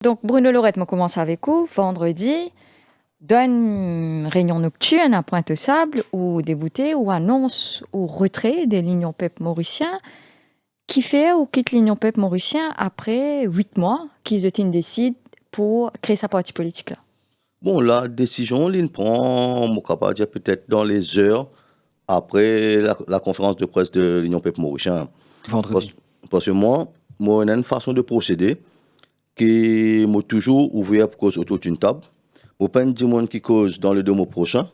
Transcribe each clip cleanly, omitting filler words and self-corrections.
Donc, Bruno Lorette, je commence avec vous. Vendredi, d'une réunion nocturne à Pointe-aux-Sables où débouté ou annonce ou retrait des lignes PEP mauriciens qui fait ou quitte l'Union PEP mauricien après 8 mois qu'ils décident pour créer sa partie politique là. Bon, la décision, il prend, on capable de dire peut-être dans les heures après la conférence de presse de l'Union PEP mauricien. Vendredi. Parce que moi, j'ai une façon de procéder qui m'a toujours ouvert pour cause autour d'une table. Je ne pas dire monde qui cause dans le 2 mois prochain.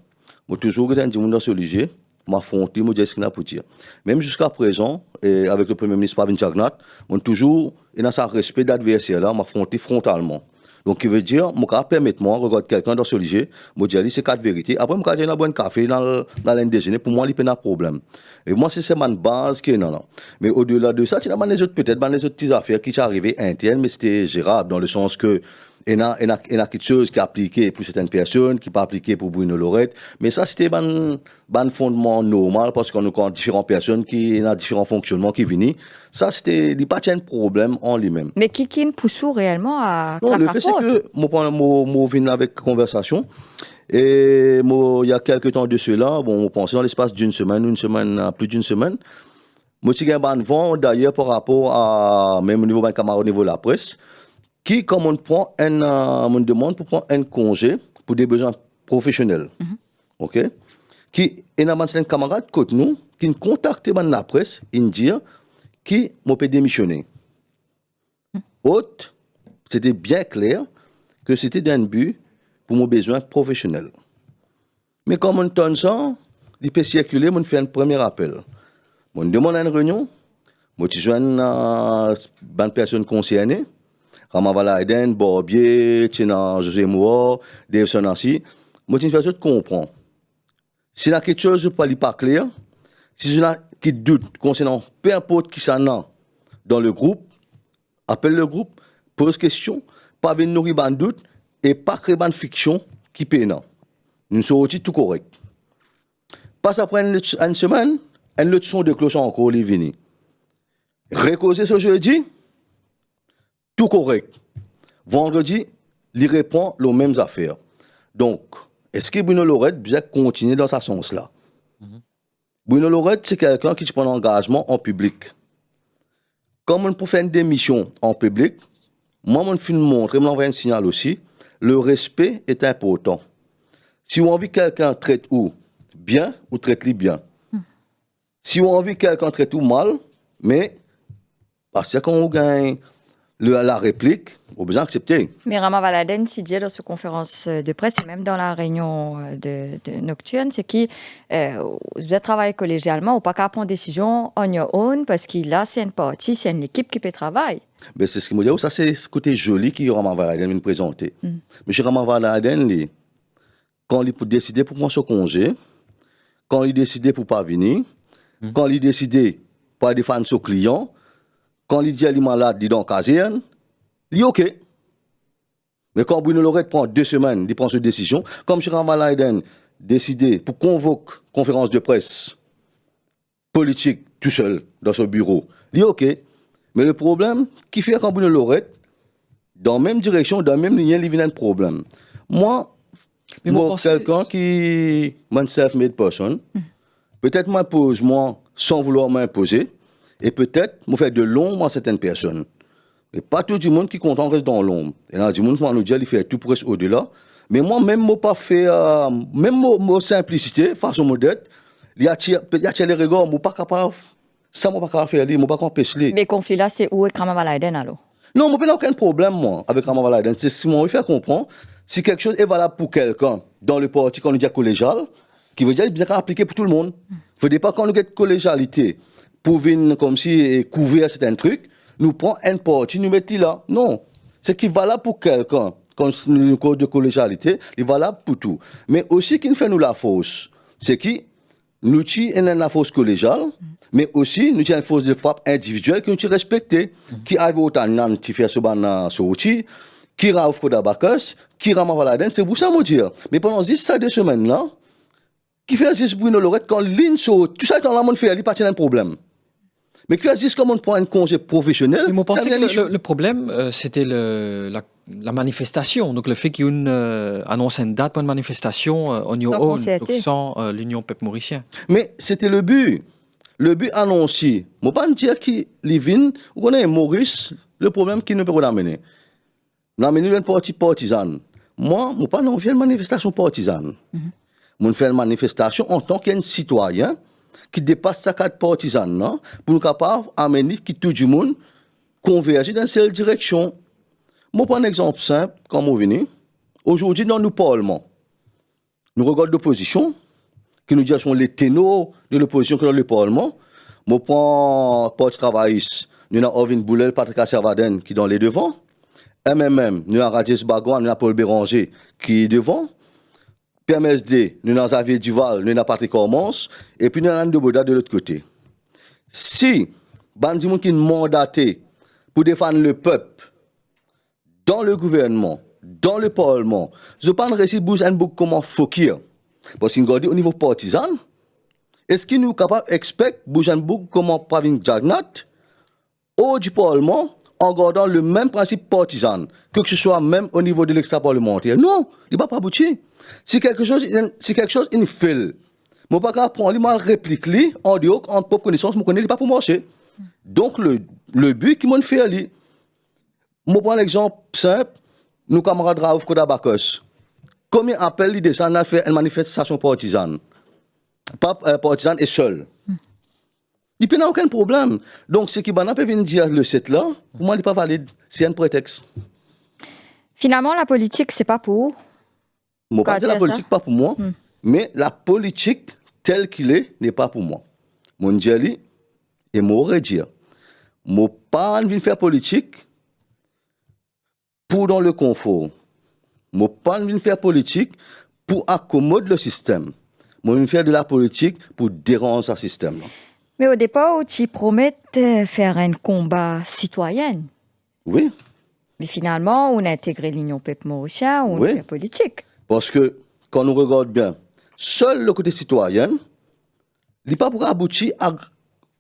Je toujours dire monde dans ce sujet, m'affronter, me dire ce qu'il a pour dire. Même jusqu'à présent, et avec le Premier ministre Pavin Chagnat, on toujours, et dans sa respect d'adversaire là, m'affronter frontalement. Donc, qui veut dire, je permettre-moi, regarde quelqu'un dans ce sujet, je dis, c'est quatre vérités. Après, je dis, un café dans l'un déjeuner, pour moi, il n'y a pas de problème. Et moi, c'est ma base qui est non. Mais au-delà de ça, il y a les autres, peut-être, les autres petites affaires qui sont arrivées internes, mais c'était gérable, dans le sens que, il y a quelque chose qui est appliqué pour certaines personnes, qui n'est pas appliqué pour Bruno Lorette. Mais ça, c'était un fondement normal parce qu'on a différentes personnes qui ont différents fonctionnements qui viennent. Ça, c'était pas un problème en lui-même. Mais qui pousse réellement à. Non, le fait, c'est que moi, viens avec conversation. Et il y a quelques temps de cela, bon, on pensait dans l'espace d'une semaine, plus d'une semaine. Moi, j'ai un vent d'ailleurs par rapport à, même au niveau de camarade, au niveau de la presse, qui, comme on demande pour prendre un congé pour des besoins professionnels. OK? Qui, et un camarade côté nous, qui nous contacte la presse, il dit qui m'a peut démissionner. Autre, c'était bien clair que c'était d'un but pour mon besoin professionnel. Mais comme on donne ça, il peut circuler, on fait un premier appel. On demande une réunion, on joue une personne concernée, Ramavala Eden, Borbier, Tina José Moua, Dave Sonassi, on fait ça comprendre. Si y a quelque chose qui n'est pas clair, si y a qui doute concernant peu importe qui s'en a dans le groupe, appelle le groupe, pose question, pas venir nourrir un doute et pas créer une fiction qui peut non. Nous sommes tout correct. Pas après une semaine, une leçon de cloche encore les vini. Recauser ce jeudi, tout correct. Vendredi, il répond les mêmes affaires. Donc, est-ce que Bruno Lorette doit continuer dans ce sens-là? Bruno Lorette, c'est quelqu'un qui prend un engagement en public. Comme on peut faire une démission en public, moi, je film montre, je m'envoie un signal aussi, le respect est important. Si on envie que quelqu'un traite ou bien, ou traite-lui bien. Si on envie que quelqu'un traite ou mal, mais parce que quand on gagne la réplique, on a besoin d'accepter. Mais Rama Valaden s'y dit dans sa conférence de presse et même dans la réunion de nocturne, c'est qu'il doit travailler collégialement ou pas qu'à prendre une décision on your own parce qu'il a c'est une partie, c'est une équipe qui peut travailler. Ben c'est ce qu'il me dit. Ça c'est ce côté joli qui Rama Valaden vient présenter. Monsieur Rama Valaden, quand il peut décider pour prendre son congé, quand il décide pour pas venir, quand il décide pour défendre son client, quand il dit qu'il est malade, il est dans la caserne, il est OK. Mais quand Bruno Lorette prend 2 semaines, il prend cette décision, comme M. Ramalaiden décidé pour convoquer conférence de presse politique tout seul dans son bureau, il est OK. Mais le problème, qui fait quand Bruno Lorette, dans la même direction, dans la même ligne, il y a un problème. Moi, quelqu'un qui est une self-made person, peut-être m'impose moi sans vouloir m'imposer, et peut-être me faire de l'ombre à certaines personnes. Mais pas tout le monde qui est content reste dans l'ombre. Et là, du monde qui nous dit qu'il fait tout pour rester au-delà. Mais moi, même moi pas fait, même mon simplicité, façon modeste, il y a les regards, moi pas capable, ça moi pas capable faire, moi pas capable de. Mais le conflit là, c'est où est Rama Valaden alors? Non, moi pas aucun problème moi avec Rama Valaden. C'est si moi faire comprendre si quelque chose est valable pour quelqu'un dans le parti qu'on dit collégial, qui veut dire qu'il est bien appliqué pour tout le monde. Il ne faut pas qu'on ait collégialité pour venir comme si couvrir certains trucs, nous prend un parti, nous mettons là. Non. C'est qui est valable pour quelqu'un, quand nous cause de collégialité, il est valable pour tout. Mais aussi, qui nous fait nous la fausse, c'est qui nous tient la fausse collégiale, mais aussi nous tient une fausse de frappe individuelle que nous tient respectée, qui arrive au temps, qui fait ce outil, qui rave Kodabakos, qui rame Valaden, c'est pour ça, moi dire. Mais pendant 10 semaines là, qui fait 10 Bruno Lorette, quand l'île saute, tout ça, dans la monde fait, il n'y a pas de problème. Mais tu as dit comment on prend un congé professionnel. Ils m'ont pensé que le problème, c'était la la manifestation. Donc, le fait qu'il y ait annonce une date pour une manifestation au New Sans Hall, concerter. donc sans l'Union peuple mauricien. Mais c'était le but. Le but annoncé. Je ne pas dire qu'il vient, vous connaissez Maurice, le problème qu'il ne peut pas l'amener. L'amener une partie partisane. Moi, je ne pas envie une manifestation partisane. Je fais une manifestation en tant qu'un citoyen qui dépasse sa carte partisane, non? Pour nous capable d'amener que tout le monde converge dans une seule direction. Je prends un exemple simple, comme on vient. Aujourd'hui, dans nos parlements, nous regardons l'opposition, qui nous dit sont les ténors de l'opposition dans le Parlement. Je prends le Parti travailliste, nous avons Orvin Boulel, Patrick Servaden qui est dans les devants. MMM, nous avons Radies Bagouan, nous avons Paul Béranger qui est devant. PMSD, nous avons Xavier Duval, nous avons Patrick Ormans. Et puis nous avons Anne de Boda de l'autre côté. Si, bandi moun qui est mandaté pour défendre le peuple dans le gouvernement, dans le Parlement, je pense que récit Bouzenbouk comment Fokir. Parce qu'on regarde au niveau partisan, est-ce qu'il nous est capable d'expecter Bouzenbouk comment Pravin Jagnat au du Parlement en gardant le même principe partisan, que ce soit même au niveau de l'extra-parlementaire? Non, il ne va pas aboutir. Si quelque chose il fait, je ne peux pas prendre mal réplique en dehors en propre connaissance, je ne connais pas pour marcher. Donc le but qui m'a fait, je prends l'exemple simple, nos camarades Raouf Kodabakos. Combien d'appels ils descendent à faire une manifestation partisane? Pas partisane et seul. Il n'y a aucun problème. Donc, ce qui peut venir dire le 7 là, pour moi, il n'est pas valide. C'est un prétexte. Finalement, la politique, c'est pas pour. Je ne pas dire la politique pas pour moi, mais la politique telle qu'il est n'est pas pour moi. Mon Dieu, et moi, dire, je pas envie de faire politique pour dans le confort. Je n'ai pas envie de faire politique pour accommoder le système. Je veux faire de la politique pour déranger ce système. Mais au départ, tu promets de faire un combat citoyen. Oui. Mais finalement, on a intégré l'Union peuple mauricien, on fait politique. Parce que, quand on regarde bien, seul le côté citoyen, il n'est pas pour aboutir à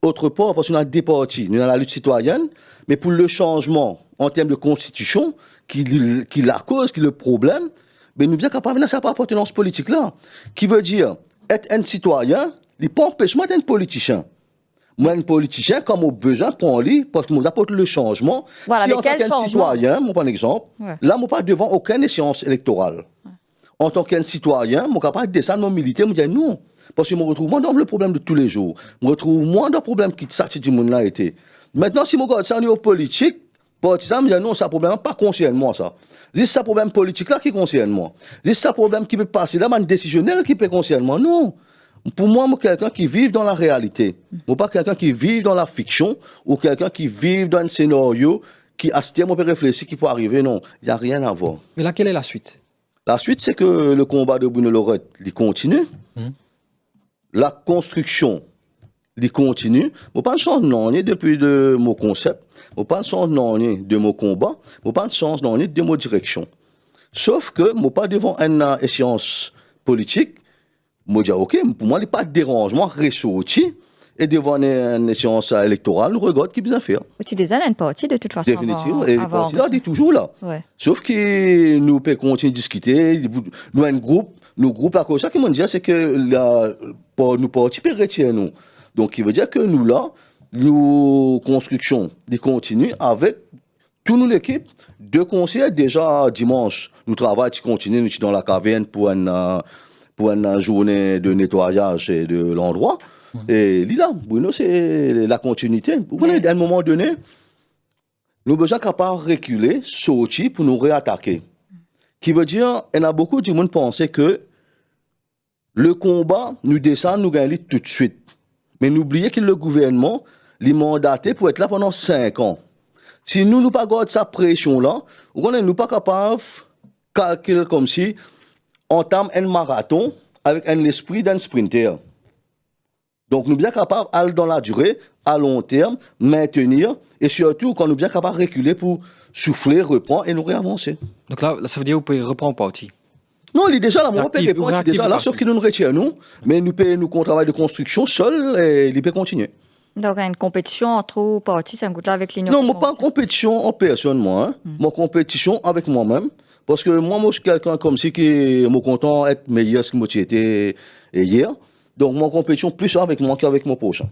autre part, parce qu'on a des partis. Nous avons la lutte citoyenne, mais pour le changement en termes de constitution, qui la cause, qui est le problème, mais nous sommes capables de faire cette appartenance politique-là. Qui veut dire, être un citoyen, il n'est pas empêchement d'être un politicien. Moi, un politicien, comme on a besoin de prendre lui, parce que nous apporte le changement. Voilà, si en tant qu'un citoyen, moi, par exemple, là, je ne pas devant aucune échéance électorale. En tant qu'un citoyen, je suis capable de descendre mon militaire, je me dis non. Parce que je me retrouve moins dans le problème de tous les jours. Je me retrouve moins dans le problème qui sortit du monde là été. Maintenant, si je regarde ça au niveau politique, partisan, je me dis non, ça problème pas concerne moi ça. C'est ça problème politique là qui concerne moi. C'est ça problème qui peut passer là, man décisionnel qui peut concerner moi. Non. Pour moi, je suis quelqu'un qui vit dans la réalité. Je ne suis pas quelqu'un qui vit dans la fiction ou quelqu'un qui vit dans un scénario qui, à ce terme, on peut réfléchir qui peut arriver. Non, il n'y a rien à voir. Mais là, quelle est la suite? La suite, c'est que le combat de Bruno Lorette, il continue. La construction, il continue. Je ne pas changer depuis de mon concept. Je ne pas changer de mon combat. Je ne pas changer de mon direction. Sauf que je ne pas devant une échéance politique. Je dis, OK, pour moi, il n'y a pas de dérangement, ressorti, et devant une échéance électorale, nous regardons qui bien faire. Tu des années parti de toute façon. Définitivement, et les partis là, ils sont toujours là. Ouais. Sauf que nous pouvons continuer de discuter, nous avons un groupe, nos groupes à cause. Ça qui m'ont dit, c'est que nous partis peuvent retirer nous. Donc, il veut dire que nous là, nos constructions, ils continuent avec toute nous l'équipe. Deux conseillers, déjà dimanche, nous travaillons, nous continuons, nous sommes dans la caverne pour une journée de nettoyage de l'endroit. Et là, Bruno, c'est la continuité. À un moment donné, nous avons besoin de reculer, sortir pour nous réattaquer. Qui veut dire, il y a beaucoup de monde qui pensent que le combat, nous descend, nous gagnons tout de suite. Mais n'oubliez que le gouvernement, est mandaté pour être là pendant 5 ans. Si nous ne pas gardons cette pression-là, nous ne sommes pas capables de calculer comme si entame un marathon avec un esprit d'un sprinter. Donc, nous sommes bien capables d'aller dans la durée, à long terme, maintenir, et surtout quand nous sommes bien capables de reculer pour souffler, reprendre et nous réavancer. Donc là, ça veut dire que vous pouvez reprendre parti. Non, il est déjà là, mon père est déjà là, sauf qu'il nous retient nous, mais nous payons nous travail de construction seul et il peut continuer. Donc, il y a une compétition entre partis, c'est un coup-là avec l'Union. Non, moi pas en compétition en personne, moi. Moi, compétition avec moi-même. Parce que moi, je suis quelqu'un comme si qui est content d'être meilleur que moi j'étais hier. Donc, mon compétition plus avec moi qu'avec mon prochain.